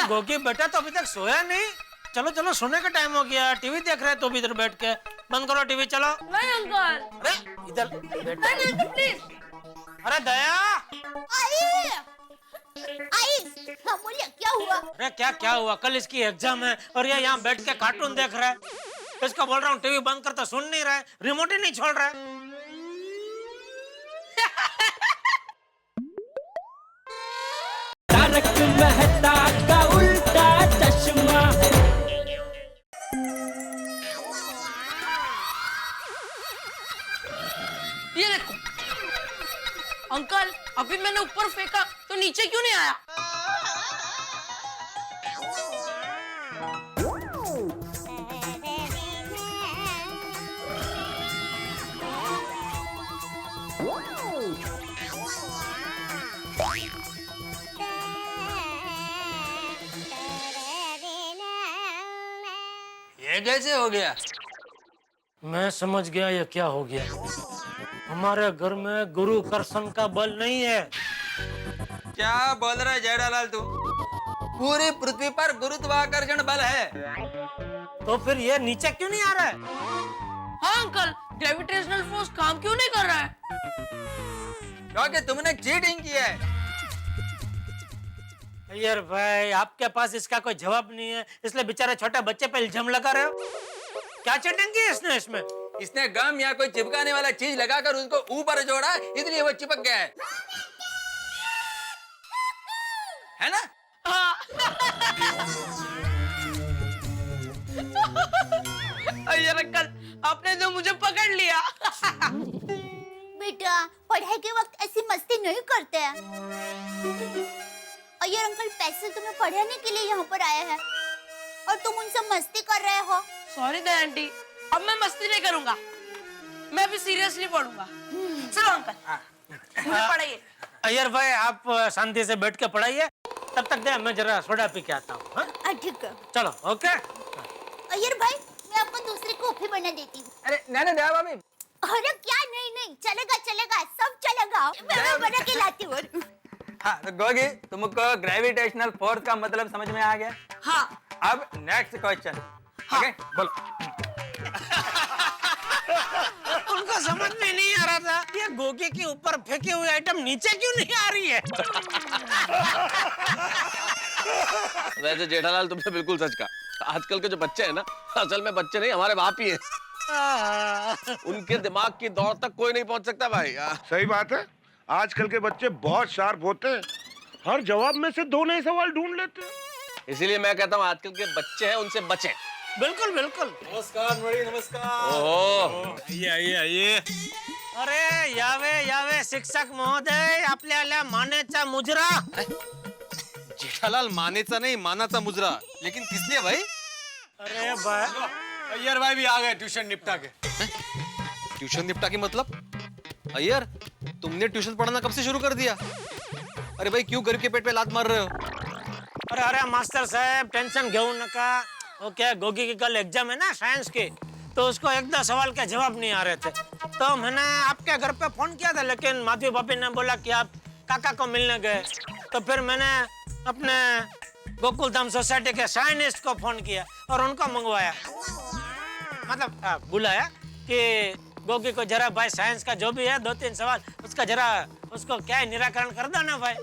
गोगी बेटा तो अभी तक सोया नहीं। चलो चलो सोने का टाइम हो गया, टीवी देख रहे तो भी इधर बैठ के। बंद करो टीवी, चलो। नहीं अंकल। अरे इधर नहीं प्लीज। अरे दया। आई हाँ बोलिए, क्या हुआ? अरे क्या हुआ? कल इसकी एग्जाम है और ये यहाँ बैठ के कार्टून देख रहा है। इसको बोल रहा हूँ टीवी बंद करता, सुन नहीं रहा है, रिमोट ही नहीं छोड़ रहा है। तारक मेहता का उल्टा चश्मा। ये देखो अंकल, अभी मैंने ऊपर फेंका तो नीचे क्यों नहीं आया? ये कैसे हो गया? मैं समझ गया ये क्या हो गया। हमारे घर में गुरु कर्षण का बल नहीं है। क्या बोल रहा है जेठालाल तू? पूरी पृथ्वी पर गुरुत्वाकर्षण बल है। तो फिर ये नीचे क्यों नहीं आ रहा है? हाँ अंकल, ग्रेविटेशनल फोर्स काम क्यों नहीं कर रहा है? क्योंकि तुमने चीटिंग की है। अय्यर भाई, आपके पास इसका कोई जवाब नहीं है, इसलिए बेचारे छोटे बच्चे पे इल्जाम लगा रहे हो। क्या चीटिंग की इसने इसमें? इसने गम या कोई चिपकाने वाला चीज लगाकर उसको ऊपर जोड़ा, इसलिए वो चिपक गया है ना? अय्यर अंकल, आपने तो मुझे पकड़ लिया। बेटा, पढ़ाई के वक्त ऐसी मस्ती नहीं करते हैं। अय्यर अंकल पैसे तुम्हें पढ़ाने के लिए यहाँ पर आए हैं और तुम उनसे मस्ती कर रहे हो। सॉरी दया आंटी, अब मैं मस्ती नहीं करूंगा, मैं भी सीरियसली पढ़ूंगा। चलो अंकल, मुझे पढ़ाइए। अय्यर भाई, आप शांति से बैठ के पढ़ाइए, तब तक दे मैं जरा सोडा पी के आता हूँ। ठीक है, चलो ओके। अय्यर भाई मैं आपको दूसरी कॉफी बना देती हूँ। अरे नहीं दया भाभी। अरे क्या नहीं, चलेगा सब चलेगा, मैं बना के लाती हूँ। हाँ तो गोगी, तुमको ग्रेविटेशनल फोर्स का मतलब समझ में आ गया? हाँ। अब नेक्स्ट क्वेश्चन। ओके बोलो। उनको समझ में नहीं आ रहा था ये गोगी के ऊपर फेंके हुए आइटम नीचे क्यों नहीं आ रही है। वैसे जेठालाल तुमने बिल्कुल सच कहा। आजकल के जो बच्चे हैं ना, असल में बच्चे नहीं, हमारे बाप ही हैं। उनके दिमाग की दौड़ तक कोई नहीं पहुंच सकता भाई। सही बात है, आजकल के बच्चे बहुत शार्प होते हैं, हर जवाब में से 2 नए सवाल ढूंढ लेते हैं। इसीलिए मैं कहता हूँ आजकल के बच्चे हैं, उनसे बचें। बिल्कुल बिल्कुल। नमस्कार बड़ी, नमस्कार। ओह, आइए। अरे यावे शिक्षक महोदय, आपल्याला मानेचा मुजरा। जेठालाल मानेचा नहीं, मानाचा मुजरा। लेकिन किस लिए भाई? अरे भाई, अय्यर भाई भी आ गए ट्यूशन निपटा के। ट्यूशन निपटा के मतलब? अय्यर, तुमने ट्यूशन पढ़ाना कब से शुरू कर दिया? अरे भाई क्यों गरीब के पेट पे लात मार रहे हो? अरे मास्टर साहब टेंशन घेऊ नका। ओके, गोगी की कल एग्जाम है ना साइंस की, तो उसको 1-2 सवाल के जवाब नहीं आ रहे थे, तो मैंने आपके घर पे फोन किया था, लेकिन माधवी भाभी ने बोला कि आप काका को मिलने गए। तो फिर मैंने अपने गोकुल धाम सोसाइटी के साइंटिस्ट को फोन किया और उनको मंगवाया, मतलब बुलाया कि गोगी को जरा भाई साइंस का जो भी है 2-3 सवाल उसका जरा उसको क्या है निराकरण कर दो ना भाई।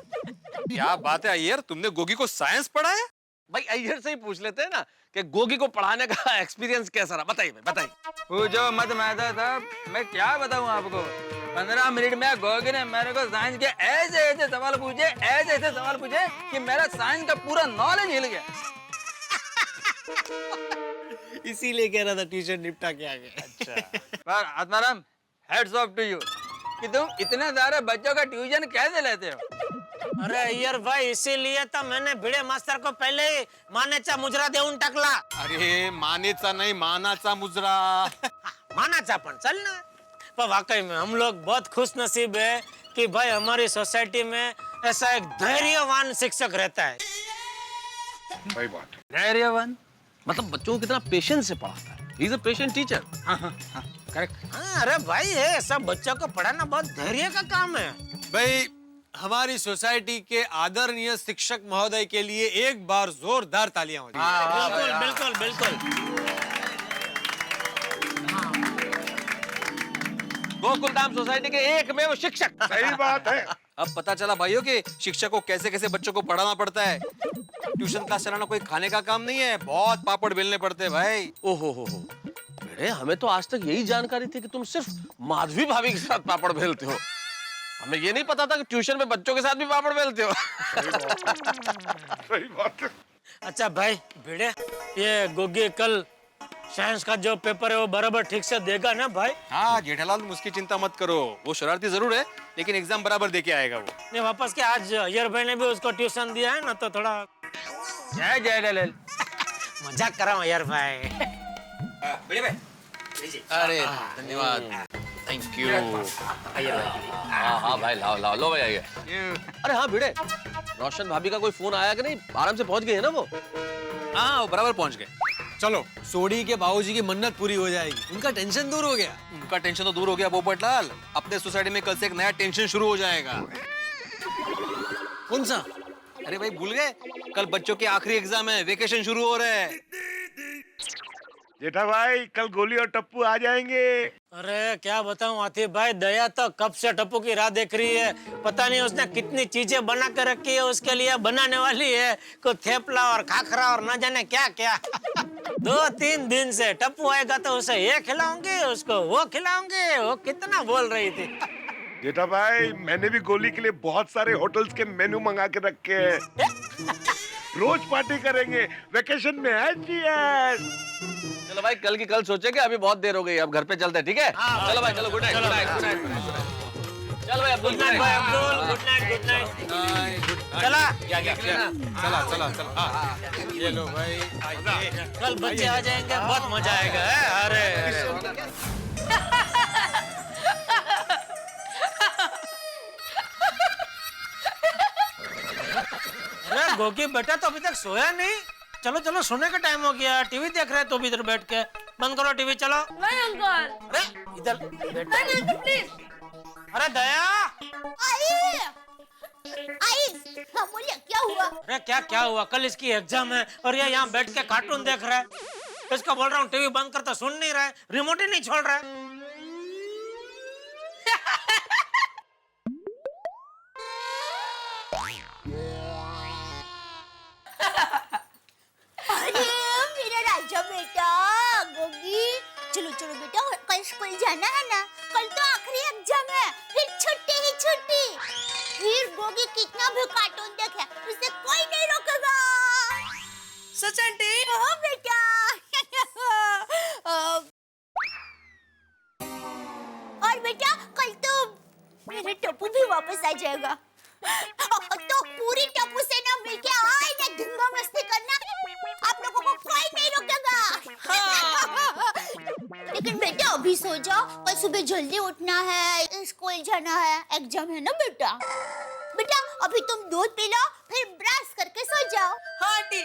क्या बात है अय्यर, तुमने गोगी को साइंस पढ़ाया? भाई अय्यर से ही पूछ लेते हैं ना कि गोगी को पढ़ाने का एक्सपीरियंस कैसा रहा। बताइए बताइए। पूछो मत मैदा साहब, मैं क्या बताऊं आपको। 15 मिनट में गोगी ने मेरे को साइंस के ऐसे सवाल पूछे कि मेरा साइंस का पूरा नॉलेज हिल गया। इसीलिए कह रहा था ट्यूशन निपटा के आ गए। अच्छा। पर Atmaram, hats off to you कि तुम इतने सारे बच्चों का ट्यूशन कैसे लेते हो? अरे अय्यर भाई, इसीलिए तो मैंने भिड़े मास्टर को पहले ही मानेचा मुजरा देऊन टाकला। अरे मानेचा नहीं, मानाचा मुजरा। मानाचा पण चल ना। पर वाकई में हम लोग बहुत खुश नसीब है कि भाई हमारी सोसाइटी में ऐसा एक धैर्यवान शिक्षक रहता है। सही बात है। धैर्यवान मतलब बच्चों को कितना पेशेंस से पढ़ाता है। He is a patient teacher. Correct. हाँ, अरे भाई ये सब बच्चों को पढ़ाना बहुत धैर्य का काम है। भाई हमारी सोसाइटी के आदरणीय शिक्षक महोदय के लिए एक बार जोरदार तालियां हो जाए। बिल्कुल बिल्कुल बिल्कुल। गोकुलधाम सोसाइटी के एकमेव शिक्षक। सही बात है। अब पता चला भाइयों कि शिक्षक को कैसे कैसे बच्चों को पढ़ाना पड़ता है। ट्यूशन क्लास चलाना कोई खाने का काम नहीं है, बहुत पापड़ बेलने पड़ते हैं भाई। ओहो हो बेटे, हमें तो आज तक यही जानकारी थी कि तुम सिर्फ माधवी भाभी के साथ पापड़ बेलते हो। हमें ये नहीं पता था कि ट्यूशन में बच्चों के साथ भी पापड़ बेलते हो। सही बात है। अच्छा भाई भिड़े, ये गोगी कल साइंस का जो पेपर है वो बराबर ठीक से देगा ना भाई? हाँ जेठालाल, तुम उसकी चिंता मत करो, वो शरारती जरूर है लेकिन एग्जाम बराबर दे के आएगा वो। नहीं वापस के आज अय्यर भाई ने भी उसको ट्यूशन दिया है ना, तो थोड़ा जय जयलाल। मजाक कर रहा हूँ अय्यर भाई। अरे धन्यवाद, थैंक यू। हाँ हाँ भाई, लाओ लाओ लो भाई, आइए। अरे हाँ भिड़े, रोशन भाभी का कोई फोन आया कि नहीं? आराम से पहुंच गए हैं ना वो? हाँ वो बराबर पहुंच गए। चलो, सोडी के बाबूजी की मन्नत पूरी हो जाएगी, उनका टेंशन दूर हो गया। उनका टेंशन तो दूर हो गया पोपटलाल, अपने सोसाइटी में कल से एक नया टेंशन शुरू हो जाएगा। कौन सा? अरे भाई भूल गए, कल बच्चों के आखिरी एग्जाम है, वेकेशन शुरू हो रहे हैं। जेठा भाई कल गोली और टप्पू आ जाएंगे। अरे क्या बताऊं आतिफ भाई, दया तो कब से टप्पू की राह देख रही है। पता नहीं उसने कितनी चीजें बना कर रखी है, उसके लिए बनाने वाली है को थेपला और खाखरा और न जाने क्या क्या। 2-3 दिन से टप्पू आएगा तो उसे ये खिलाऊंगी, उसको वो खिलाऊंगी, वो कितना बोल रही थी। जेठा भाई मैंने भी गोली के लिए बहुत सारे होटल्स के मेनू मंगा के रखे हैं। रोज पार्टी करेंगे, वेकेशन में है जी यार। चलो भाई, कल की कल सोचेंगे, अभी बहुत देर हो गई, अब घर पे चलते हैं, ठीक है? चलो भाई, चलो, good night, good night, good night. चलो भाई, गुड नाइट भाई Abdul, good night, good night. चला चला चला चला, हाँ ये लो भाई, कल बच्चे आ जाएंगे, बहुत मजा आएगा। अरे अरे गोगी बेटा तो अभी तक सोया नहीं। चलो चलो, सोने का टाइम हो गया, टीवी देख रहे हैं तो भी इधर बैठ के। बंद करो टीवी, चलो। नहीं अंकल, अरे इधर बेटा, नहीं प्लीज। अरे दया, आई आई, हाँ बोलिए क्या हुआ? अरे क्या क्या हुआ? कल इसकी एग्जाम है और ये यहाँ बैठ के कार्टून देख रहा है। तो इसको बोल रहा हूँ टीवी बंद कर, तो सुन नहीं रहा है, रिमोट ही नहीं छोड़ रहा है। अरे मेरा राजा बेटा गोगी, चलो चलो बेटा, कल स्कूल जाना है ना, कल तो आखिरी एग्जाम है, फिर छुट्टी ही छुट्टी। फिर गोगी कितना भी कार्टून देखे, उसे कोई नहीं रोकेगा। सच आंटी? हाँ बेटा। और बेटा कल तो मेरा टप्पू भी वापस आ जाएगा, तो पूरी टप्पू से ना मिलके आए ना धुंगा मस्ती करना, आप लोगों को कोई नहीं रोकेगा। लेकिन बेटा अभी सो जाओ, कल सुबह जल्दी उठना है, स्कूल जाना है, एग्जाम है ना बेटा। बेटा अभी तुम दूध पी लो, फिर ब्रश करके सो जाओ। हाँ आंटी,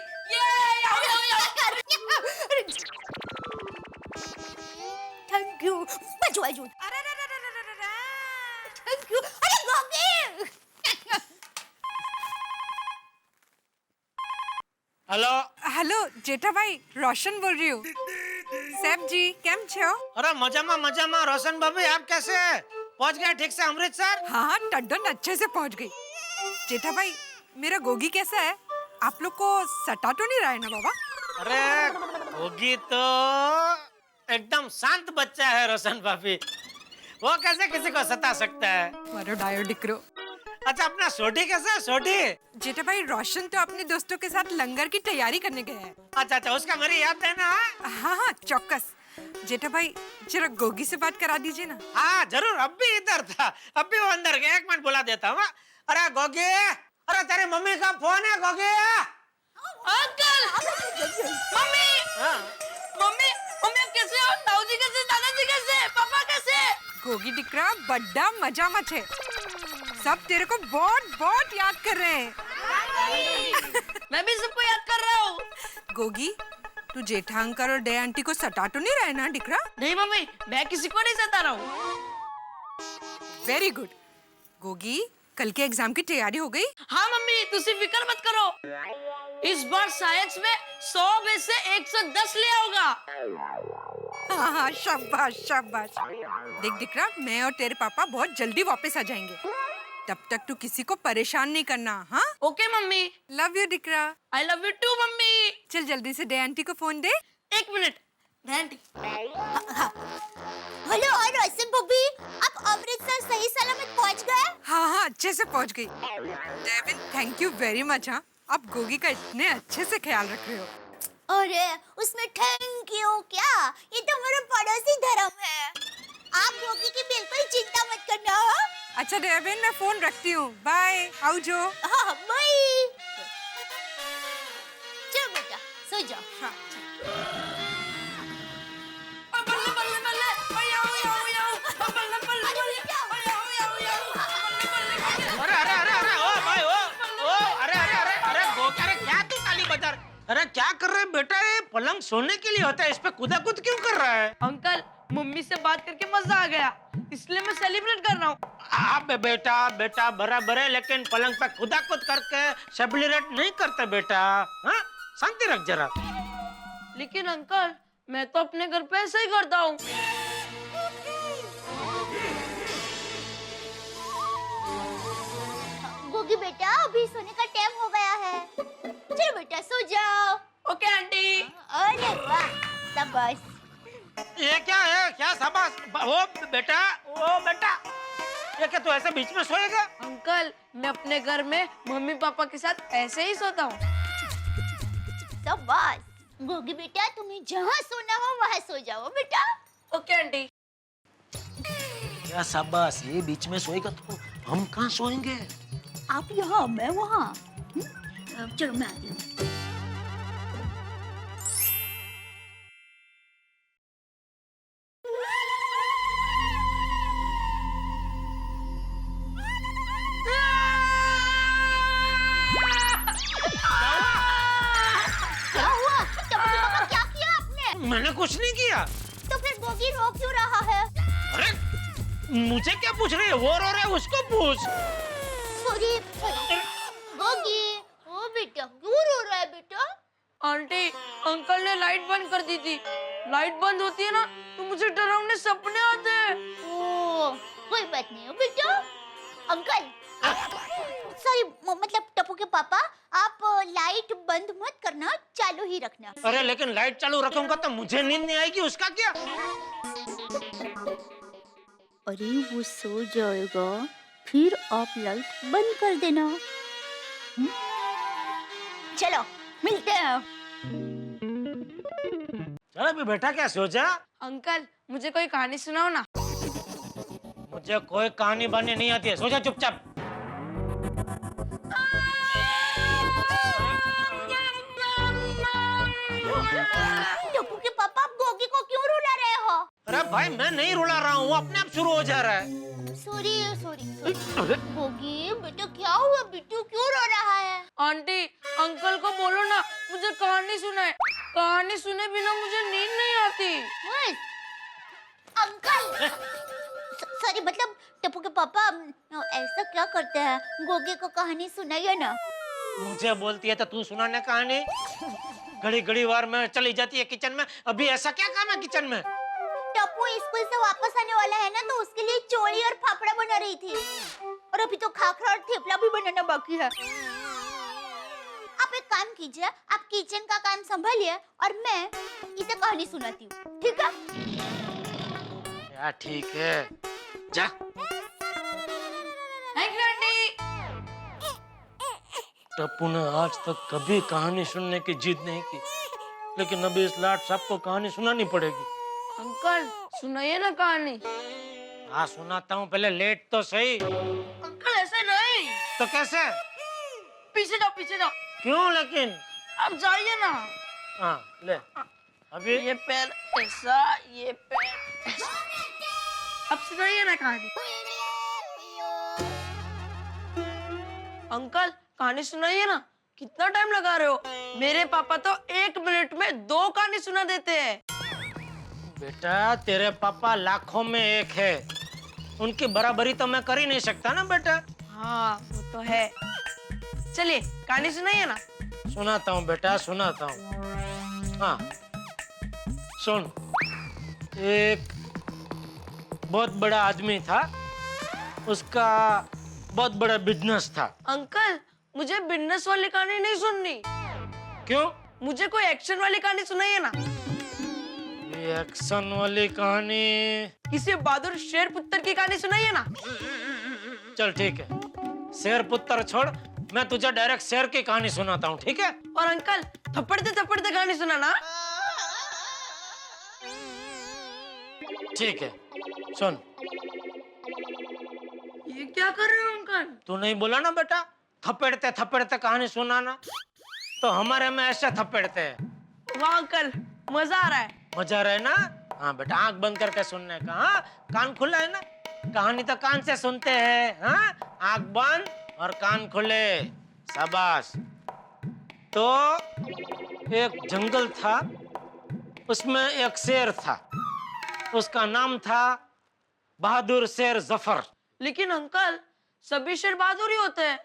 थैंक यू। बाजू बाजू। अरे थैंक यू। अरे गोगी। हेलो हेलो जेठाभाई, रोशन बोल रही हूँ। सेब जी केम छो? अरे मजामा रोशन भाभी, आप कैसे पहुंच गए ठीक से अमृतसर? हाँ टड्डन अच्छे से पहुँच गई। जेठाभाई मेरा गोगी कैसा है? आप लोग को सटा तो नहीं रहा है ना बाबा? अरे गोगी तो एकदम शांत बच्चा है रोशन भाभी, वो कैसे किसी को सता सकता है? मारो डायो डिक्रो। अच्छा अपना सोटी कैसा है? सोटी जेठाभाई रोशन तो अपने दोस्तों के साथ लंगर की तैयारी करने गया है। अच्छा उसका मेरी याद देना। हाँ हाँ चौकस। जेठाभाई जरा गोगी से बात करा दीजिए ना। हाँ जरूर, अब भी इधर था, अब भी वो अंदर गया, 1 मिनट बुला देता हूँ। अरे गोगी, अरे तेरी मम्मी का फोन है गोगी। अंकल, मम्मी, हाँ। मम्मी, मम्मी आप कैसे हो? ताऊजी कैसे? दादाजी कैसे? पापा कैसे? गोगी डिक्रा बड्डा मजा मचे, सब तेरे को बहुत बहुत याद कर रहे हैं। मैं भी सबको याद कर रहा हूँ। गोगी तू जेठा अंकल और डे आंटी को सटा तो नहीं रहा है ना डिक्रा? नहीं मम्मी, मैं किसी को नहीं सता रहा हूँ। Very good. गोगी कल के एग्जाम की तैयारी हो गई? हाँ मम्मी, तुसी फिक्र मत करो। इस बार साइंस में 100 में से 110 ले आओगा। हाँ हाँ, शाबाश शाबाश। देख दिकरा, मैं और तेरे पापा बहुत जल्दी वापस आ जाएंगे। तब तक तू किसी को परेशान नहीं करना, हाँ? Okay mummy. लव यू दिकरा। I love you too mummy. चल जल्दी से डे आंटी को फोन दे। 1 मिनट। आंटी। हेलो, और रोशन बब्बी, आप अमृतसर सही सलामत पहुंच गए? हाँ हाँ, अच्छे से पहुंच गई। Devin, thank you very much. हाँ, आप गोगी का इतने अच्छे से ख्याल रख रहे हो। अरे उसमें थैंक यू क्या, ये तो मेरा पड़ोसी धर्म है। आप गोगी की बिल्कुल चिंता मत करना। अच्छा डेविन, मैं फोन रखती हूँ। बाय, आओ जो। हाँ बाय। चल बेटा सो जाओ। हाँ। बल्ले बल्ले बल्ले, ओया ओया ओया, बल्ले बल्ले बल्ले, ओया ओया ओया, अरे अरे अरे अरे ओ भाई ओ अरे अरे अरे अरे गोगी, अरे क्या तू काली बाजार, अरे क्या कर रहे बेटा? ये पलंग सोने के लिए होता है, इस पे कूदा कूद क्यों कर रहा है? अंकल, मम्मी से बात करके मजा आ गया, इसलिए मैं सेलिब्रेट कर रहा हूँ। आप बेटा बेटा बराबर है, लेकिन पलंग पे कूदा कूद करके सेलिब्रेट नहीं करते बेटा। हाँ, शांति रख जरा। लेकिन अंकल, मैं तो अपने घर पे ऐसे ही करता हूँ। गोगी बेटा, अभी सोने का टाइम हो गया है। चल बेटा सो जाओ। Okay aunty. अरे वाह, शाबाश। ये क्या है? क्या शाबाश? ओ बेटा, ये क्या तू ऐसे बीच में सोएगा? अंकल, मैं अपने घर में मम्मी पापा के साथ ऐसे ही सोता हूँ। शाबाश गोगी बेटा, तुम्हें जहाँ सोना हो वहाँ सो जाओ बेटा। Okay aunty. क्या शाबाश? ये बीच में सोएगा तो हम कहाँ सोएंगे? आप यहाँ, मैं वहाँ। चलो मैं आती हूँ। क्या हुआ? टप्पू पापा, क्या किया आपने? मैंने कुछ नहीं किया। तो फिर गोगी रो क्यों रहा है? अरे मुझे क्या पूछ रही है? वो रो रहा है, उसको पूछ। सॉरी गोगी, ओ बेटा क्यों रो रहा है बेटा? आंटी, अंकल ने लाइट बंद कर दी थी। लाइट बंद होती है ना तो मुझे डरावने सपने आते हैं। ओ, कोई बात नहीं बेटा। अंकल, सॉरी मतलब टप्पू के पापा, आप लाइट बंद मत करना, चालू ही रखना। अरे लेकिन लाइट चालू रखूंगा तो मुझे नींद नहीं आएगी, उसका क्या? अरे वो सो जाएगा, फिर आप लाइट बंद कर देना। चलो मिलते हैं। चलो अभी बेटा, क्या सोचा? अंकल, मुझे कोई कहानी सुनाओ ना। मुझे कोई कहानी बानी नहीं आती है, सोचा चुपचाप। टप्पू के पापा, आप गोगी को क्यों रुला रहे हो? अरे भाई, मैं नहीं रुला रहा हूँ, अपने आप शुरू हो जा रहा है। सॉरी गोगी बेटा, क्या हुआ? बिट्टू क्यों रो रहा है? आंटी, अंकल को बोलो ना मुझे कहानी सुनाए। कहानी सुने बिना मुझे नींद नहीं आती। अंकल, सॉरी मतलब टप्पू के पापा, ऐसा क्या करते हैं? गोगी को कहानी सुनाइए ना। मुझे बोलती है तो तू सुनाने कहानी? घड़ी घड़ी वार में चली जाती है किचन में। अभी ऐसा क्या काम है किचन में? टप्पू स्कूल से वापस आने वाला है ना, तो उसके लिए चोली और फाफड़ा बना रही थी, और अभी तो खाखरा और थेपला भी बनाना बाकी है। आप एक काम कीजिए, आप किचन का काम संभालिए और मैं इसे कहानी सुनाती हूँ, ठीक है? या ठीक है, जा। Thank you aunty. टप्पू ने आज तक कभी कहानी सुनने की जिद नहीं की, लेकिन अभी इस लाट साहब को कहानी सुनानी पड़ेगी। अंकल, सुनाइए ना कहानी। हाँ सुनाता हूँ, पहले लेट तो सही। अंकल ऐसे नहीं। तो कैसे? पीछे जाओ, पीछे जाओ। क्यों लेकिन? आप जाइए ना। हाँ ले, अभी ये पैर ऐसा, ये पैर ऐसा। अब सुनाइए ना कहानी। अंकल, कहानी सुनाइए ना। कितना टाइम लगा रहे हो? मेरे पापा तो 1 मिनट में 2 कहानी सुना देते हैं। बेटा, तेरे पापा लाखों में एक है, उनकी बराबरी तो मैं कर ही नहीं सकता ना बेटा। हाँ वो तो है। चलिए कहानी सुनाइए ना। सुनाता हूँ बेटा, सुनाता हूँ। हाँ सुन, एक बहुत बड़ा आदमी था, उसका बहुत बड़ा बिजनेस था। अंकल मुझे बिजनेस वाली कहानी नहीं सुननी, क्यों? मुझे कोई एक्शन वाली कहानी सुनाइए ना। ये एक्शन वाली कहानी? किसी बहादुर शेर पुत्र की कहानी सुनाइए ना। चल ठीक है, शेर पुत्र छोड़, मैं तुझे डायरेक्ट शेर की कहानी सुनाता हूँ, ठीक है? और अंकल थप्पड़ते थप्पड़ते कहानी सुनाना। ठीक है, सुन। ये क्या कर रहे हो अंकल? तू नहीं बोला ना बेटा थप्पड़ते थप्पड़ते कहानी सुनाना, तो हमारे में ऐसे थप्पड़ते हैं। वाह अंकल मजा आ रहा है। मजा रहे ना? हाँ बेटा, आंख बंद करके सुनने का। हाँ कान खुला है ना, कहानी तो कान से सुनते हैं। हाँ आंख बंद और कान खुले, शाबाश। तो एक जंगल था, उसमें एक शेर था, उसका नाम था बहादुर शेर जफर। लेकिन अंकल सभी शेर बहादुर ही होते हैं।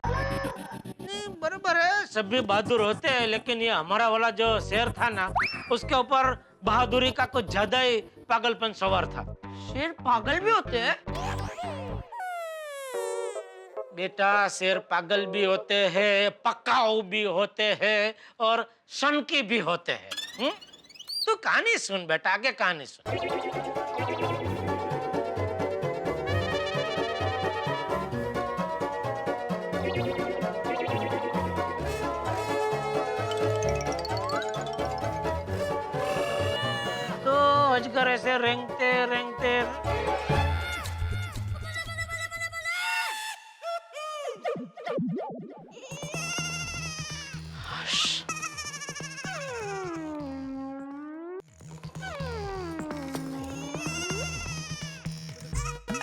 नहीं बराबर है, सभी बहादुर होते हैं, लेकिन ये हमारा वाला जो शेर था ना, उसके ऊपर बहादुरी का कुछ ज्यादा ही पागलपन सवार था। शेर पागल भी होते हैं? बेटा शेर पागल भी होते हैं, पक्काऊ भी होते हैं और शनकी भी होते हैं। तू कहानी सुन बेटा, आगे कहानी सुन। तो अजगर ऐसे रेंगते रेंगते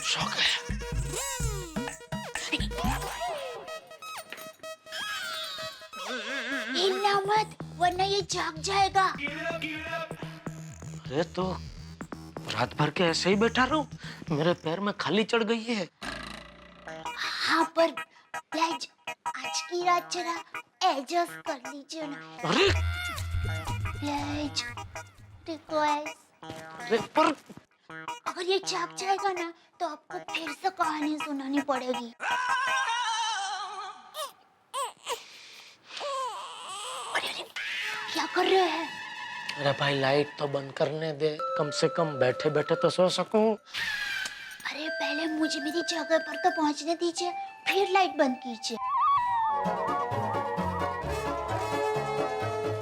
सो गया। हिलना मत वरना ये जाग जाएगा। अरे तो रात भर के ऐसे ही बैठा रहूं? मेरे पैर में खाली चढ़ गई है। हाँ पर प्लीज आज की रात जरा एडजस्ट कर लीजिए ना। अरे प्लीज रिक्वेस्ट। अरे पर अगर ये जाग जाएगा ना तो आपको फिर से कहानी सुनानी पड़ेगी। अरे अरे क्या कर रहे हैं? अरे भाई लाइट तो बंद करने दे, कम से कम बैठे बैठे तो सो सकूं। अरे पहले मुझे मेरी जगह पर तो पहुंचने दीजिए, फिर लाइट बंद कीजिए।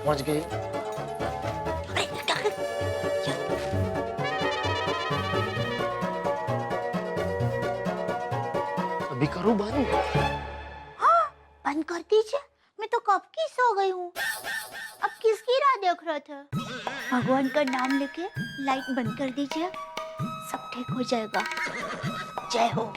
पहुंच गई। अरे अभी करूं बंद? हाँ बंद कर दीजिए, मैं तो कब की सो गई हूँ। अब किसकी राह देख रहे थे? भगवान का नाम लेके लाइट बंद कर दीजिए, सब ठीक हो जाएगा। जय हो।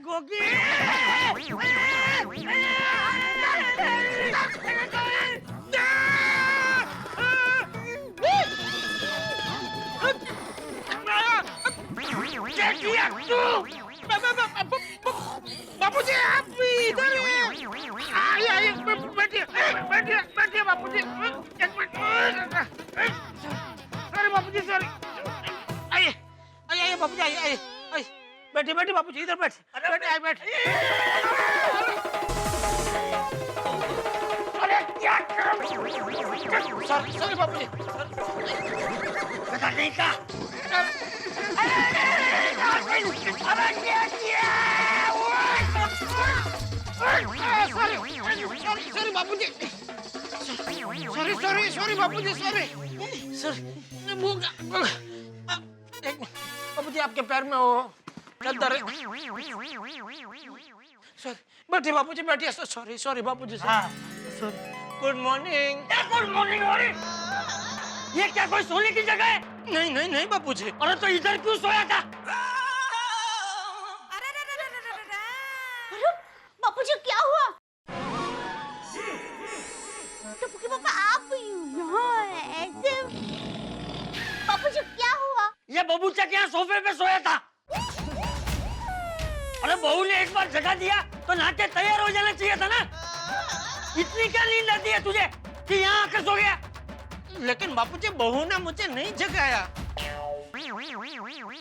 गोगी बापूजी आप इधर आइए बैठिए बैठिए बैठिए बापूजी एक मिनट बापूजी सॉरी। आइए आइए आइए बापूजी आइए आइए आइए बैठिए बैठिए बापूजी इधर बैठ बैठे आइए बैठ। अरे क्या सॉरी सॉरी बापूजी पता नहीं का। अरे क्या किया सॉरी बापूजी सॉरी बापूजी सॉरी बापूजी आपके पैर में वो दर्द है। सॉरी बैठिए बापूजी बैठिए सॉरी बापूजी sorry. Good morning. Good morning ये क्या कोई सोने की जगह है? नहीं बापूजी। अरे तो इधर क्यों सोया था? अरे बापूजी क्या हुआ? टप्पू के पापा आप यहाँ ऐसे? बापूजी क्या हुआ? ये बबूचा क्या सोफे पे सोया था? अरे बहू ने एक बार जगा दिया तो नहाके तैयार हो जाना चाहिए था ना। इतनी क्या नींद आती है तुझे कि यहाँ आकर सो गया? लेकिन बापूजी बहू ने मुझे नहीं जगाया।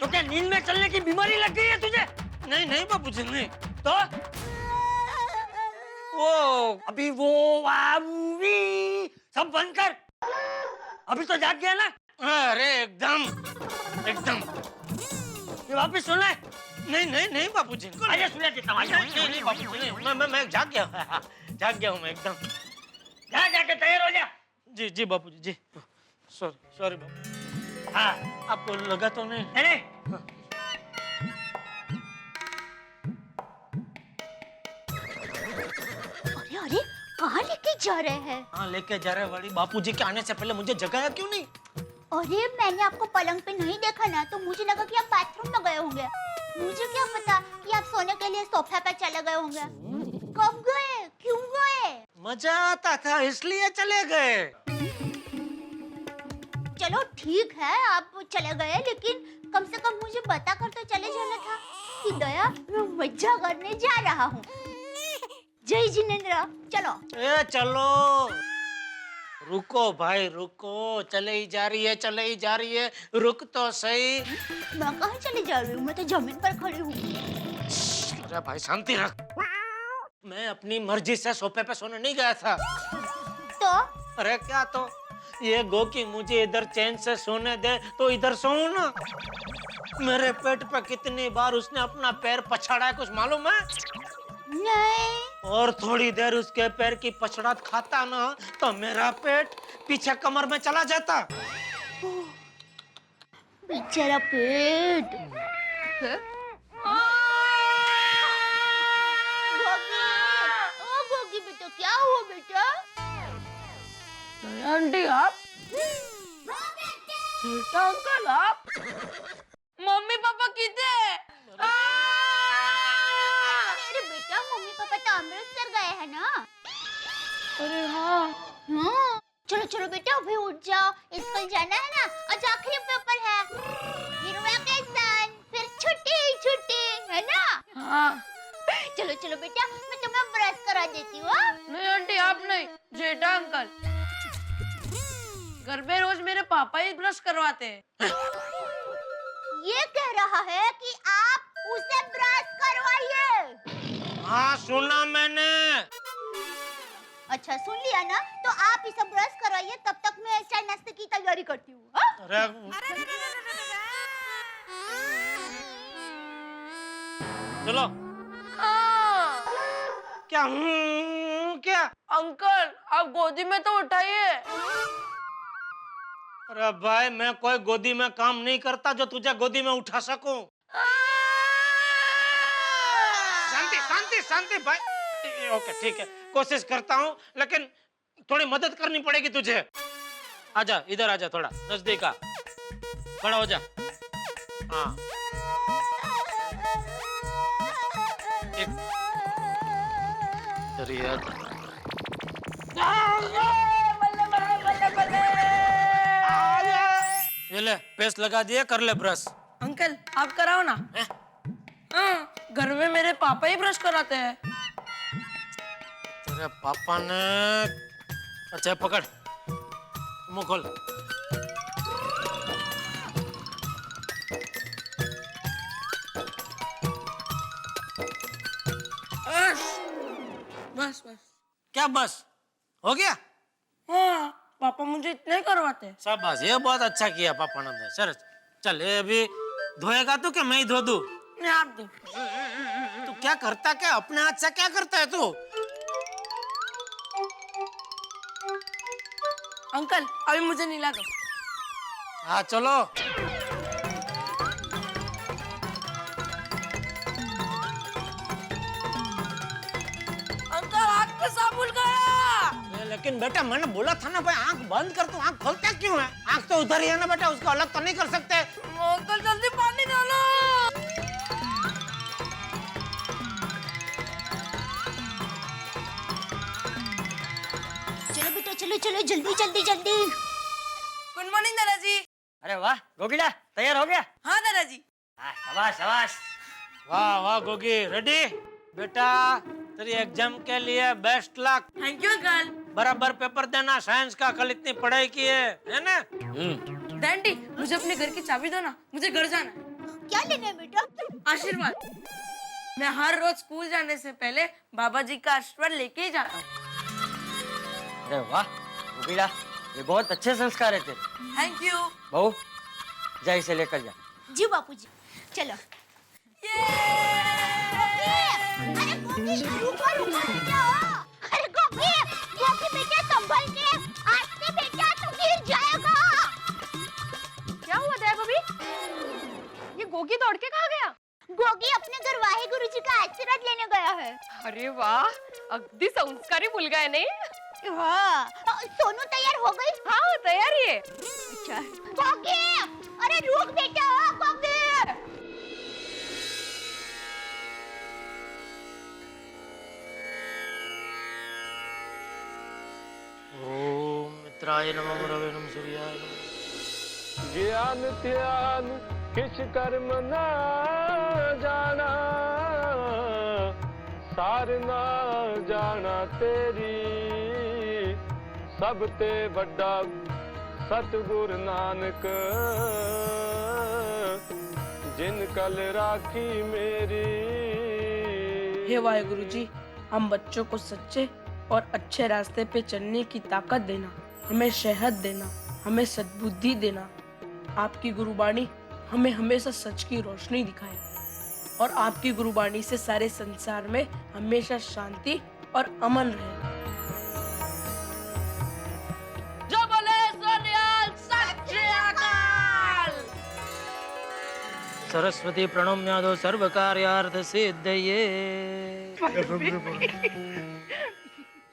तो क्या नींद में चलने की बीमारी लग गई है तुझे? नहीं बापूजी नहीं। तो वो अभी वो सब बंद कर। अभी तो जाग गया ना? अरे एकदम ये वापिस सुना है? नहीं बापूजी। अरे सुना देता हूँ। नहीं बापूजी नहीं मैं जाग गया हूँ मैं एकदम। जाके तैयार हो जा। जी बापूजी जी सॉरी बापू। हाँ आपको लगा तो नहीं? नहीं अरे कहाँ लेके जा रहे हैं? हाँ लेके जा रहे वाली। बापूजी के आने से पहले मुझे जगाया क्यों नहीं? अरे मैंने आपको पलंग पे नहीं देखा ना तो मुझे लगा कि आप बाथरूम में गए होंगे। मुझे क्या पता कि आप सोने के लिए सोफे पे चले गए होंगे। कब गए? क्यों गए? मजा आता था इसलिए चले गए। चलो ठीक है आप चले गए लेकिन कम से कम मुझे बता कर तो चले जाना था कि दया मैं मजा करने जा रहा हूँ। जय जिनेंद्र चलो। चलो रुको भाई रुको। चले ही जा रही है रुक तो सही। मैं कहाँ चले जा रही हूँ? मैं तो जमीन पर खड़ी हूँ। अरे भाई शांति रख। मैं अपनी मर्जी से सोफे पे सोने नहीं गया था। तो अरे क्या तो ये गो कि मुझे इधर चैन से सोने दे तो इधर सोऊं ना। मेरे पेट पे कितनी बार उसने अपना पैर पछाड़ा है कुछ मालूम है? नहीं। और थोड़ी देर उसके पैर की पछड़ात खाता ना तो मेरा पेट पीछे कमर में चला जाता। बेचारा पेट। गोगी बेटा क्या हुआ बेटा? आंटी आप? अंकल आप? मम्मी पापा किधर? अरे बेटा मम्मी पापा तो अमृतसर गए हैं ना। अरे हाँ। हाँ चलो बेटा अभी उठ जाओ स्कूल जाना है ना। आज आखिरी पेपर है फिर वैकेशन फिर छुट्टी है ना। हाँ चलो बेटा मैं तुम्हें ब्रश करा देती हूँ। नहीं आंटी आप नहीं जेठा अंकल। घर में रोज मेरे पापा ही ब्रश करवाते हैं। ये कह रहा है कि आप उसे ब्रश करवाइए। हाँ सुना मैंने। अच्छा सुन लिया ना तो आप इसे ब्रश करवाइए तब तक मैं चाय नाश्ते की तैयारी करती हूँ। चलो क्या अंकल आप गोदी में तो उठाइए। अरे भाई मैं कोई गोदी में काम नहीं करता जो तुझे गोदी में उठा सकूं। शांति भाई। ओके ठीक है कोशिश करता हूँ लेकिन थोड़ी मदद करनी पड़ेगी तुझे। आजा इधर आजा थोड़ा नजदीक आ। खड़ा हो जा। हाँ ये ले पेस्ट लगा दिए कर ले ब्रश। अंकल आप कराओ ना। हाँ घर में मेरे पापा ही ब्रश कराते हैं। तेरे पापा ने। अच्छा पकड़ मुंह खोल। बस बस। क्या बस हो गया? हाँ पापा मुझे इतना ही करवाते हैं। शाबाश, ये बहुत अच्छा किया पापा ने। सर चल, ये अभी धोएगा तू कि मैं ही धो दूं? नहीं आप दो। तू क्या करता, क्या अपने हाथ से क्या करता है तू? अंकल अभी मुझे नीला दो। हाँ चलो। अंकल आँख पे साबुन गया। लेकिन बेटा मैंने बोला था ना भाई, आंख बंद कर। तू आंख खोलता क्यों है? आंख तो उधर ही है ना बेटा, उसको अलग तो नहीं कर सकते। अंकल जल्दी पानी डालो। चलो बेटा, चलो चलो, जल्दी जल्दी जल्दी। गुड मॉर्निंग दादाजी। अरे वाह गोगिला, तैयार हो गया? हाँ दादाजी। शाबाश शाबाश। वाह वाह गोगी, रेडी बेटा? तेरी एग्जाम के लिए best luck. Thank you uncle. बराबर पेपर देना साइंस का, कल इतनी पढ़ाई की है ना? डैडी मुझे अपने घर की चाबी दो ना, मुझे घर जाना है। क्या लेना है बेटा? आशीर्वाद। मैं हर रोज स्कूल जाने से पहले बाबा जी का आशीर्वाद लेके ही जाता हूँ। अरे वाह गोगिला, ये बहुत अच्छे संस्कार है तेरे। Thank you. बहू जा इसे लेकर जा। जी बापूजी, चलो। अरे गोगी, रुको रुको बेटा। अरे गोगी, गोगी बेटा संभल के। आज से बेटा तू गिर जाएगा। क्या हुआ दया भाभी? ये गोगी दौड़ के कहाँ गया? गोगी अपने घर वाहे गुरु जी का आशीर्वाद लेने गया है। अरे वाह, अगदी संस्कारी मुलगा है नहीं? हाँ, सोनू तैयार हो गई? हाँ तैयार ही है। अच्छा। गोगी, अरे रुक बेटा, गोगी। ओम मित्राय नमः गुरवे नमः सूर्याय नमः। ज्ञान ध्यान किछ कर्म न जाना, सार ना जाना तेरी, सब ते बड़ा सतगुर नानक, जिन कल राखी मेरी। हे वाहेगुरु जी, हम बच्चों को सच्चे और अच्छे रास्ते पे चलने की ताकत देना, हमें सेहत देना, हमें सद्बुद्धि देना। आपकी गुरुबाणी हमें हमेशा सच की रोशनी दिखाए और आपकी गुरुबाणी से सारे संसार में हमेशा शांति और अमन रहे। जो बोले सोनियाल सत श्री अकाल। सरस्वती प्रणम्यादो सर्व कार्यार्थ सिद्धये।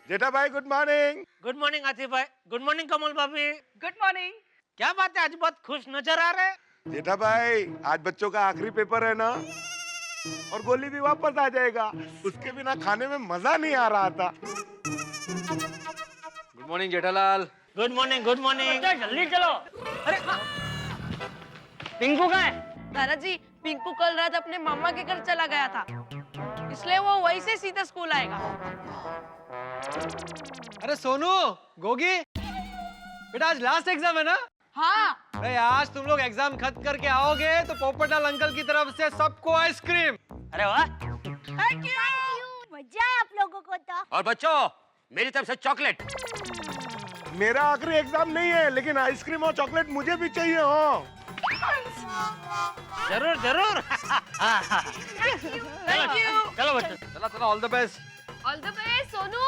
जेठा भाई good morning. Good morning Atif भाई। गुड मॉर्निंग कमल भाभी। Good morning. क्या बात है, आज बहुत खुश नजर आ रहे? जेठा भाई आज बच्चों का आखिरी पेपर है ना, और गोली भी वापस आ जाएगा। उसके बिना खाने में मजा नहीं आ रहा था। Good morning Jethalal. Good morning, good morning. जल्दी चलो। अरे पिंकू कहाँ है? दादाजी, पिंकू कल रात अपने मामा के घर चला गया था, इसलिए वो वहीं से सीधा स्कूल आएगा। अरे सोनू, गोगी, बेटा आज लास्ट एग्जाम है ना? हाँ। अरे आज तुम लोग एग्जाम खत्म करके आओगे तो पोपटलाल अंकल की तरफ से सबको आइसक्रीम। अरे वाह। Thank you. मजा है आप लोगों को तो। और बच्चों मेरी तरफ से चॉकलेट। मेरा आखिरी एग्जाम नहीं है, लेकिन आइसक्रीम और चॉकलेट मुझे भी चाहिए। हो जरूर जरूर। Thank you. चलो बच्चों। चला चला, all the best. All the best Sonu.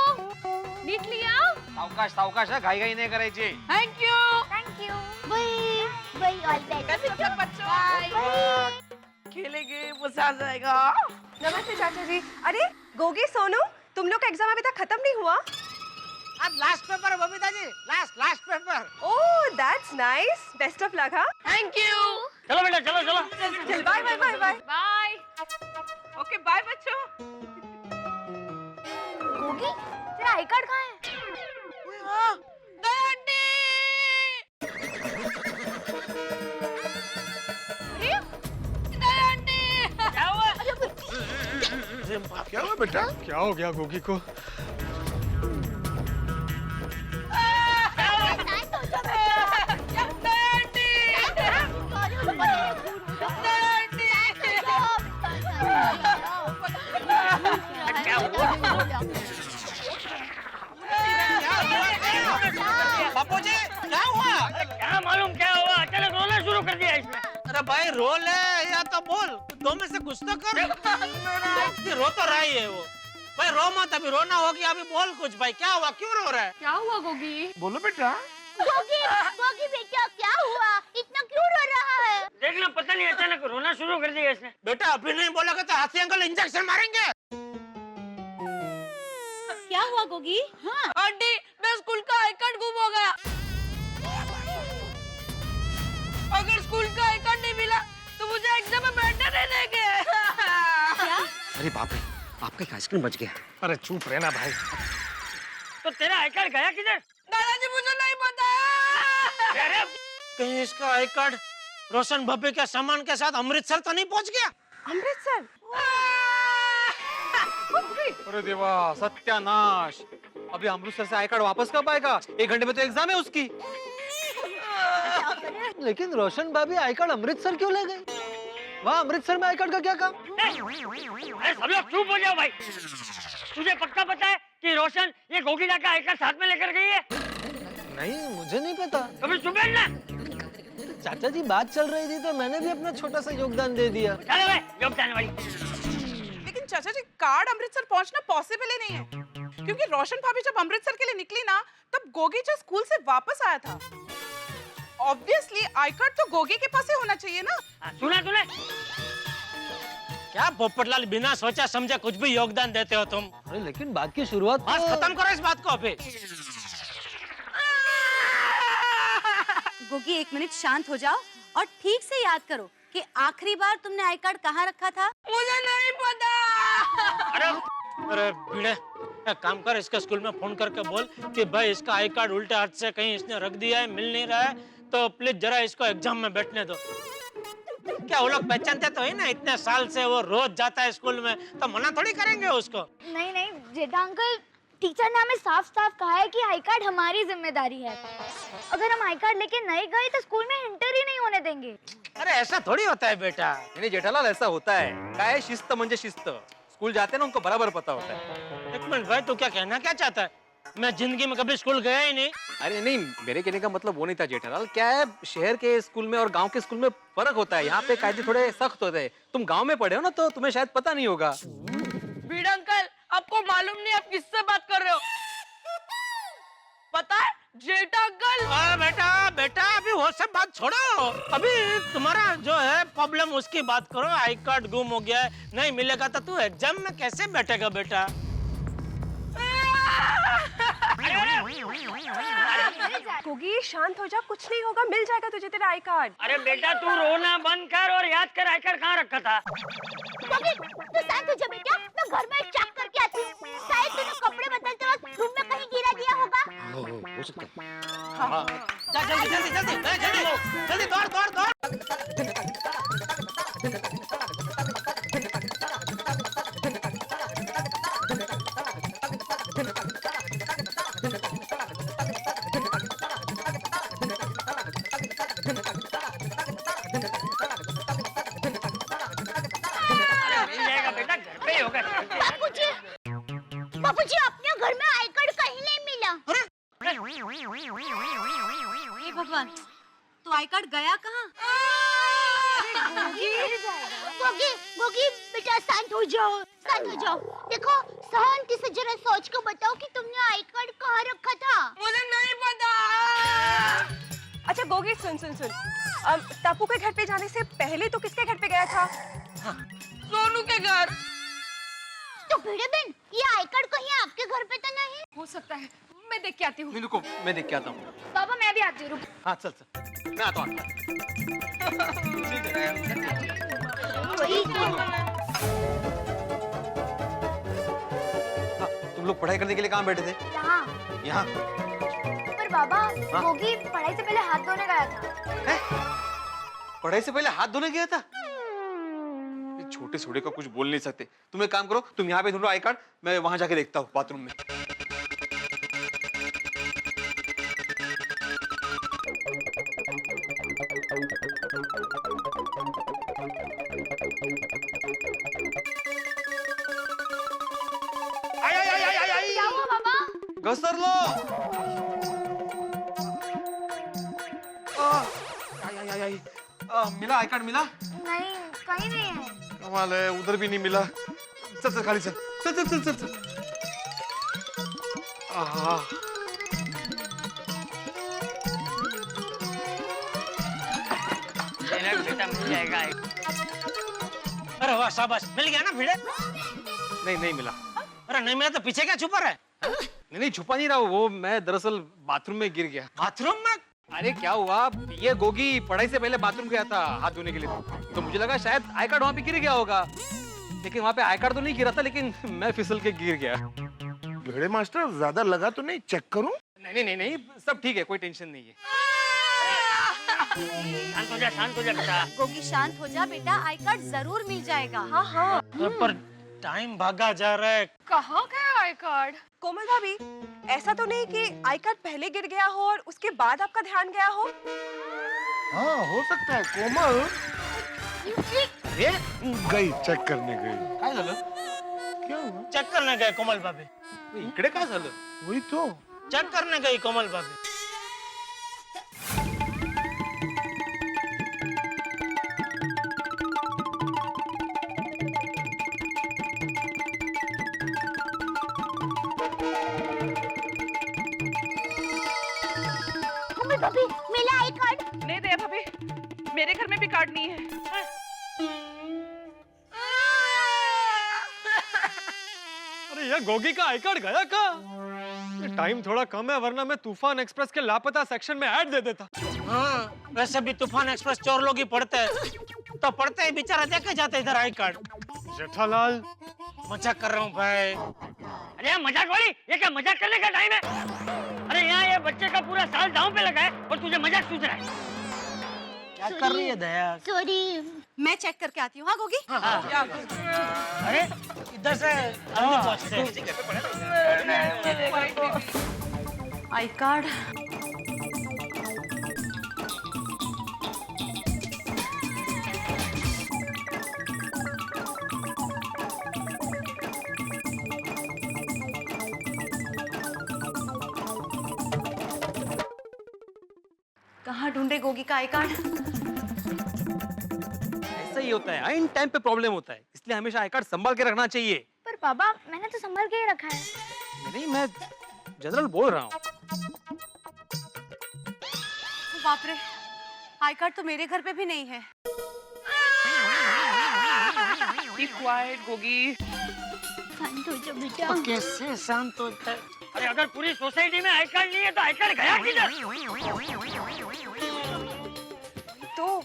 नीट लिया? सावकाश सावकाश, घाई घाई नहीं करायची। Thank you. Thank you. Bye bye, all best बच्चों। बाय। खेलेंगे, मजा आ जाएगा। नमस्ते चाचा जी। अरे गोगी, सोनू, तुम लोग का एग्जाम अभी तक खत्म नहीं हुआ? आज लास्ट पेपर है Babita ji, last paper. Oh that's nice. Best of luck. हाँ थैंक यू। चलो बेटा, चलो चलो। चल bye bye bye bye. Bye. Okay bye बच्चों। गोगी, तेरा आई कार्ड कहाँ है? क्या हुआ बेटा? क्या हो गया गोगी को? भाई रो ले या तो बोल, दो में से कुछ तो कर। रो तो रहा ही है वो। भाई रो मत, अभी रोना हो गया, अभी बोल कुछ। भाई क्या हुआ, क्यों रो रहा है? क्या हुआ गोगी? बोलो बेटा। गोगी गोगी बेटा क्या हुआ, इतना क्यों रो रहा है? देखना, पता नहीं अचानक रोना शुरू कर दिया इसने। बेटा अभी नहीं बोलोगे तो हाथी अंकल इंजेक्शन मारेंगे। क्या हुआ गोगी? हाँ आंटी, मैं स्कूल का आई कार्ड गुम हो गया। अगर स्कूल का आई कार्ड नहीं मिला तो मुझे एग्जाम में बैठने नहीं देंगे। क्या? अरे बाप रे, आपका एक आइसक्रीम बच गया। अरे चुप रहना भाई। तो तेरा आई कार्ड गया किधर? दादाजी मुझे नहीं पता। कहीं इसका आई कार्ड रोशन भब्बी के सामान के साथ अमृतसर तो नहीं पहुंच गया? अमृतसर? अरे देवा, सत्यानाश। अभी अमृतसर से आई कार्ड वापस कब आएगा? 1 घंटे में तो एग्जाम है उसकी। लेकिन रोशन भाभी आई कार्ड अमृतसर क्यों ले गई? वहाँ अमृतसर में आई कार्ड का क्या काम? अरे सब लोग चुप हो जाओ भाई। तुझे पक्का पता है कि रोशन ये गोगीला का आई कार्ड साथ में लेकर गई है? नहीं, मुझे नहीं पता। कभी चुप रहना। चाचा जी, बात चल रही थी तो मैंने भी अपना छोटा सा योगदान दे दिया। चलो भाई, योगदान वाली। लेकिन चाचा जी, कार्ड अमृतसर पहुंचना पॉसिबल ही नहीं है, क्योंकि रोशन भाभी जब अमृतसर के लिए निकली ना, तब गोगी जो स्कूल से वापस आया था। ऑब्वियसली आई कार्ड तो गोगी के पास ही होना चाहिए ना। सुना तूने? क्या पोपटलाल, बिना सोचा समझे कुछ भी योगदान देते हो तुम। अरे लेकिन बात की शुरुआत बस खत्म करो इस बात को अभी। गोगी 1 मिनट शांत हो जाओ और ठीक से याद करो कि आखिरी बार तुमने आई कार्ड कहाँ रखा था? मुझे नहीं पता। अरे भिड़े, एक काम कर, इसके स्कूल में फोन करके बोल कि भाई इसका आई कार्ड उल्टे हाथ से कहीं इसने रख दिया है, मिल नहीं रहा है, तो प्लीज जरा इसको एग्जाम में बैठने दो। क्या वो लोग पहचानते तो है ना, इतने साल से वो रोज जाता है स्कूल में, तो मना थोड़ी करेंगे उसको। नहीं नहीं जेठा अंकल, टीचर ने हमें साफ साफ कहा है कि आई कार्ड हमारी जिम्मेदारी है। अगर हम आई कार्ड लेके नहीं गए तो स्कूल में एंटर ही नहीं होने देंगे। अरे ऐसा थोड़ी होता है बेटा। नहीं जेठालाल, ऐसा होता है। काय शिस्त म्हणजे शिस्त। स्कूल जाते हैं ना, उनको बराबर पता होता है। 1 मिनट भाई, तू क्या कहना क्या चाहता है? मैं जिंदगी में कभी स्कूल गया ही नहीं। अरे नहीं, मेरे कहने का मतलब वो नहीं था जेठालाल। क्या है, शहर के स्कूल में और गांव के स्कूल में फर्क होता है। यहाँ पे कायदे थोड़े सख्त होते हैं। तुम गांव में पढ़े हो ना, तो तुम्हें शायद पता नहीं होगा। बीड़ अंकल, आपको मालूम नहीं आप किससे बात कर रहे हो? पता है जेठा अंकल। बेटा अभी वो सब बात छोड़ो, अभी तुम्हारा जो है प्रॉब्लम उसकी बात करो। आई कार्ड गुम हो गया है, नहीं मिलेगा तो तू एग्जाम में कैसे बैठेगा बेटा? गोगी शांत हो जा, कुछ नहीं होगा, मिल जाएगा तुझे तेरा आई कार्ड। अरे बेटा तू रोना बंद कर और याद कर आई कार्ड कहाँ रखा था। गोगी, तू शांत हो जा बेटा, मैं घर में चेक करके आती हूँ। शायद तूने कपड़े बदलते वक्त रूम में कहीं गिरा दिया होगा। हो सकता है। जल्दी दौड़। बापूजी, अपने घर में आई कार्ड कहीं नहीं मिला। हे भगवान, तो आई कार्ड गया कहाँ? गोगी बेटा शांत हो जाओ। देखो शांति से जरा सोच कर बताओ कि तुमने आई कार्ड कहाँ रखा था? मुझे नहीं पता। अच्छा गोगी, सुन। टापू के घर पे जाने से पहले तो किसके घर पे गया था? सोनू के घर। तो भिड़े बहन, ये आई कार्ड कहीं आपके घर पे तो नहीं? हो सकता है, मैं देख के आती हूँ। रुको, मैं देख के आता हूँ। बाबा मैं भी आती हूँ। हाँ चल, मैं आता हूँ। तुम लोग पढ़ाई करने के लिए कहाँ बैठे थे? यहाँ। पर बाबा, गोगी पढ़ाई से पहले हाथ धोने गया था। पढ़ाई से पहले हाथ धोने गया था? छोटे छोटे को कुछ बोल नहीं सकते। तुम एक काम करो, तुम यहाँ पे ढूंढो आई कार्ड, मैं वहां जाके देखता हूँ बाथरूम में। क्या हुआ बाबा? घसर लो। मिला आई कार्ड मिला? नहीं, कहीं नहीं है। कमाल है, उधर भी नहीं मिला। चल चल खाली चल चल चल चल चल चल। आहा। बेटा मिल जाएगा। अरे वाह शाबाश, मिल गया ना भिड़े? नहीं नहीं मिला। अरे नहीं मिला तो पीछे क्या छुपा रहा है? नहीं नहीं छुपा नहीं रहा हूँ, वो मैं दरअसल बाथरूम में गिर गया। बाथरूम में? अरे क्या हुआ, ये गोगी पढ़ाई से पहले बाथरूम गया था हाथ धोने के लिए, तो मुझे लगा शायद आई कार्ड वहाँ पे गिर गया होगा, लेकिन वहाँ पे आई कार्ड तो नहीं गिरा था, लेकिन मैं फिसल के गिर गया। भिड़े मास्टर ज्यादा लगा तो नहीं, चेक करूं? नहीं नहीं नहीं सब ठीक है, कोई टेंशन नहीं है। शांत हो जा बेटा। गोगी शांत हो जा बेटा, आई कार्ड जरूर मिल जाएगा। हाँ हाँ। पर टाइम भागा जा रहा है। कहाँ गया आई कार्ड? कोमल भाभी, ऐसा तो नहीं कि आई कार्ड पहले गिर गया हो और उसके बाद आपका ध्यान गया हो? हाँ हो सकता है। कोमल ये गई, चेक करने गई। काय झालं? क्या हुआ? चेक करने गए कोमल भाभी। इकडे काय झालं? वही तो। चेक करने गई कोमल भाभी। भाभी मिला आई कार्ड? नहीं दे भाभी, मेरे घर में भी कार्ड नहीं है। अरे ये गोगी का आई कार्ड गया का? टाइम थोड़ा कम है, वरना मैं तूफान एक्सप्रेस के लापता सेक्शन में ऐड दे देता। हाँ, वैसे भी तूफान एक्सप्रेस चोर लोग ही पढ़ते हैं, तो पढ़ते ही बेचारा देखे जाते इधर आई कार्ड। जेठालाल, मजाक कर रहा हूँ भाई। अरे मजाक वाली, ये क्या मजाक करने का टाइम है? अरे यहाँ ये बच्चे का पूरा साल दांव पे लगा है और तुझे मजाक सूझ रहा है। क्या कर रही है दया? सॉरी, मैं चेक करके आती हूँ। हाँ गोगी? अरे इधर से आई कार्ड। कहाँ ढूंढे गोगी का आई कार्ड? ऐसा ही होता है, इन टाइम पे प्रॉब्लम होता है, इसलिए हमेशा आई कार्ड संभाल के रखना चाहिए। पर पापा मैंने तो संभाल के ही रखा है। नहीं, मैं जनरल बोल रहा हूँ। बाप रे, आई कार्ड तो मेरे घर पे भी नहीं है। Be quiet, Gogi. शांत हो जा बेटा। कैसे शांत होता है? अरे अगर पूरी सोसाइटी में आई कार्ड नहीं है तो आई कार्ड गया किधर? तो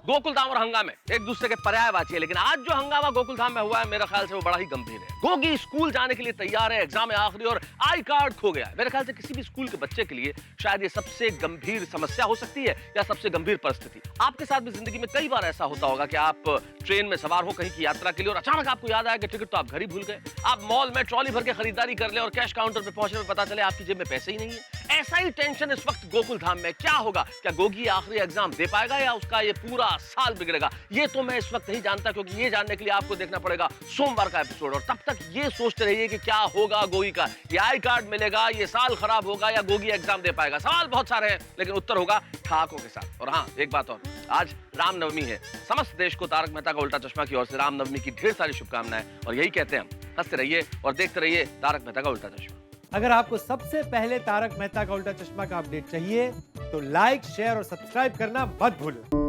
गोकुलधाम और हंगामे एक दूसरे के पर्यायवाची है, लेकिन आज जो हंगामा गोकुलधाम में हुआ है मेरे ख्याल से वो बड़ा ही गंभीर है। गोगी स्कूल जाने के लिए तैयार है, एग्जाम है आखिरी और आई कार्ड खो गया है। मेरे ख्याल से किसी भी स्कूल के बच्चे के लिए शायद ये सबसे गंभीर समस्या हो सकती है या सबसे गंभीर परिस्थिति। आपके साथ भी जिंदगी में कई बार ऐसा होता होगा कि आप ट्रेन में सवार हो कहीं की यात्रा के लिए और अचानक आपको याद आया कि टिकट तो आप घर ही भूल गए। आप मॉल में ट्रॉली भर के खरीदारी कर ले और कैश काउंटर पे पहुंचने में पता चले आपकी जेब में पैसे ही नहीं है। ऐसा ही टेंशन इस वक्त गोकुलधाम में। क्या होगा? क्या गोगी आखिरी एग्जाम दे पाएगा या उसका ये पूरा साल बिगड़ेगा? ये तो मैं इस वक्त नहीं जानता, क्योंकि ये जानने के लिए आपको देखना पड़ेगा सोमवार का एपिसोड। और तब तक ये सोचते रहिए कि क्या होगा गोगी का, ये आई कार्ड मिलेगा, ये साल खराब होगा या गोगी एग्जाम दे पाएगा। सवाल बहुत सारे हैं लेकिन उत्तर होगा ठहाकों के साथ। और हाँ, एक बात और, आज रामनवमी है। समस्त देश को तारक मेहता का उल्टा चश्मा की ओर से रामनवमी की ढेर सारी शुभकामनाएं। और यही कहते हैं हम, हंसते रहिए और देखते रहिए तारक मेहता का उल्टा चश्मा। अगर आपको सबसे पहले तारक मेहता का उल्टा चश्मा का अपडेट चाहिए तो लाइक, शेयर और सब्सक्राइब करना मत भूलें।